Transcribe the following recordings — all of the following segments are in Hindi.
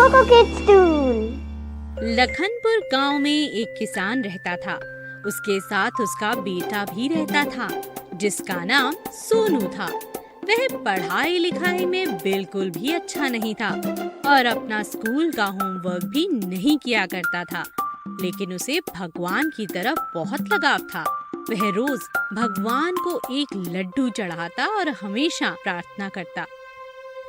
Cocoa kids tool. लखनपुर गांव में एक किसान रहता था। उसके साथ उसका बेटा भी रहता था जिसका नाम सोनू था। वह पढ़ाई लिखाई में बिल्कुल भी अच्छा नहीं था और अपना स्कूल का होमवर्क भी नहीं किया करता था, लेकिन उसे भगवान की तरफ बहुत लगाव था। वह रोज भगवान को एक लड्डू चढ़ाता और हमेशा प्रार्थना करता।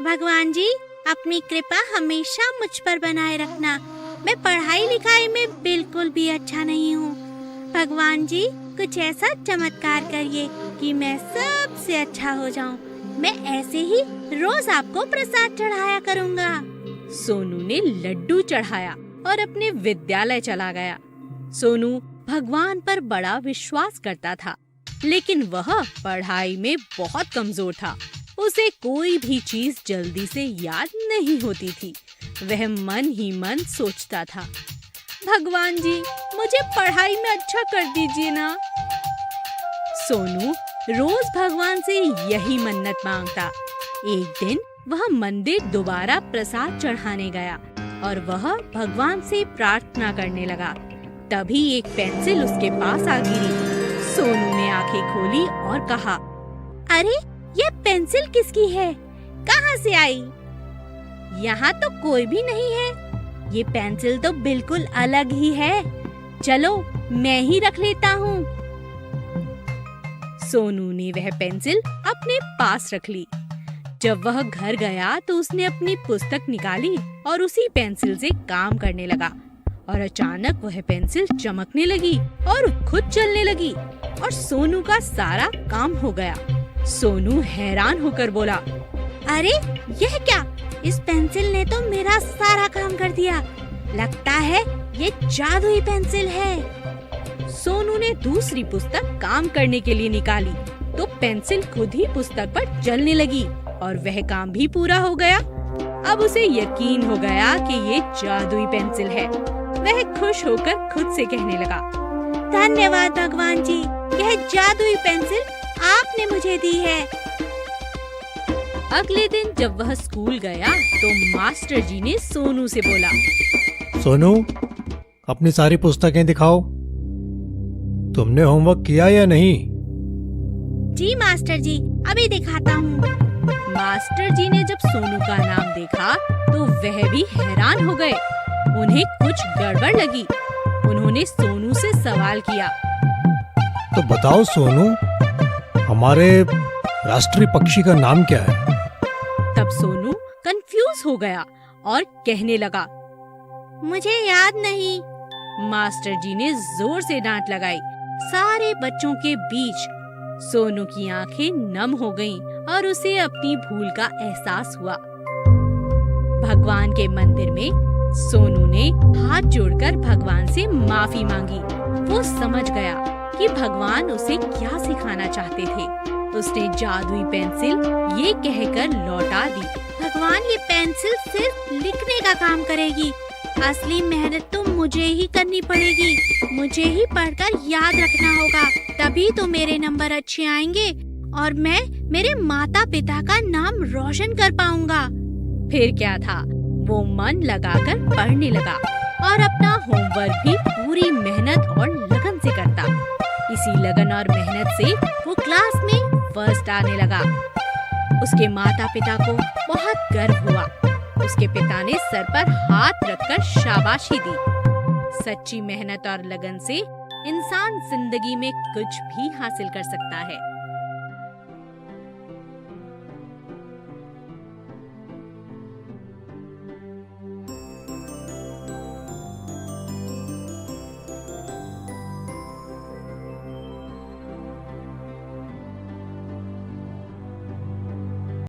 भगवान जी, अपनी कृपा हमेशा मुझ पर बनाए रखना। मैं पढ़ाई लिखाई में बिल्कुल भी अच्छा नहीं हूँ। भगवान जी, कुछ ऐसा चमत्कार करिए कि मैं सबसे अच्छा हो जाऊँ। मैं ऐसे ही रोज आपको प्रसाद चढ़ाया करूँगा। सोनू ने लड्डू चढ़ाया और अपने विद्यालय चला गया। सोनू भगवान पर बड़ा विश्वास करता था, लेकिन वह पढ़ाई में बहुत कमजोर था। उसे कोई भी चीज जल्दी से याद नहीं होती थी। वह मन ही मन सोचता था, भगवान जी, मुझे पढ़ाई में अच्छा कर दीजिए ना। सोनू रोज भगवान से यही मन्नत मांगता। एक दिन वह मंदिर दोबारा प्रसाद चढ़ाने गया और वह भगवान से प्रार्थना करने लगा। तभी एक पेंसिल उसके पास आ गिरी। सोनू ने आंखें खोली और कहा, अरे, ये पेंसिल किसकी है? कहाँ से आई? यहाँ तो कोई भी नहीं है। ये पेंसिल तो बिल्कुल अलग ही है। चलो, मैं ही रख लेता हूँ। सोनू ने वह पेंसिल अपने पास रख ली। जब वह घर गया तो उसने अपनी पुस्तक निकाली और उसी पेंसिल से काम करने लगा और अचानक वह पेंसिल चमकने लगी और खुद चलने लगी और सोनू का सारा काम हो गया। सोनू हैरान होकर बोला, अरे, यह क्या? इस पेंसिल ने तो मेरा सारा काम कर दिया। लगता है ये जादुई पेंसिल है। सोनू ने दूसरी पुस्तक काम करने के लिए निकाली तो पेंसिल खुद ही पुस्तक पर चलने लगी और वह काम भी पूरा हो गया। अब उसे यकीन हो गया कि ये जादुई पेंसिल है। वह खुश होकर खुद से कहने लगा, धन्यवाद भगवान जी, यह जादुई पेंसिल आपने मुझे दी है। अगले दिन जब वह स्कूल गया तो मास्टर जी ने सोनू से बोला, सोनू, अपनी सारी पुस्तकें दिखाओ। तुमने होमवर्क किया या नहीं? जी मास्टर जी, अभी दिखाता हूँ। मास्टर जी ने जब सोनू का नाम देखा तो वह भी हैरान हो गए। उन्हें कुछ गड़बड़ लगी। उन्होंने सोनू से सवाल किया, तो बताओ सोनू, हमारे राष्ट्रीय पक्षी का नाम क्या है? तब सोनू कंफ्यूज हो गया और कहने लगा, मुझे याद नहीं। मास्टर जी ने जोर से डांट लगाई। सारे बच्चों के बीच सोनू की आंखें नम हो गईं और उसे अपनी भूल का एहसास हुआ। भगवान के मंदिर में सोनू ने हाथ जोड़कर भगवान से माफी मांगी। वो समझ गया कि भगवान उसे क्या सिखाना चाहते थे। उसने जादुई पेंसिल ये कहकर लौटा दी, भगवान, ये पेंसिल सिर्फ लिखने का काम करेगी। असली मेहनत तो मुझे ही करनी पड़ेगी। मुझे ही पढ़कर याद रखना होगा, तभी तो मेरे नंबर अच्छे आएंगे और मैं मेरे माता पिता का नाम रोशन कर पाऊंगा। फिर क्या था, वो मन लगाकर पढ़ने लगा और अपना होमवर्क भी पूरी मेहनत और लगन से करता। इसी लगन और मेहनत से वो क्लास में फर्स्ट आने लगा। उसके माता पिता को बहुत गर्व हुआ। उसके पिता ने सर पर हाथ रखकर शाबाशी दी। सच्ची मेहनत और लगन से इंसान जिंदगी में कुछ भी हासिल कर सकता है।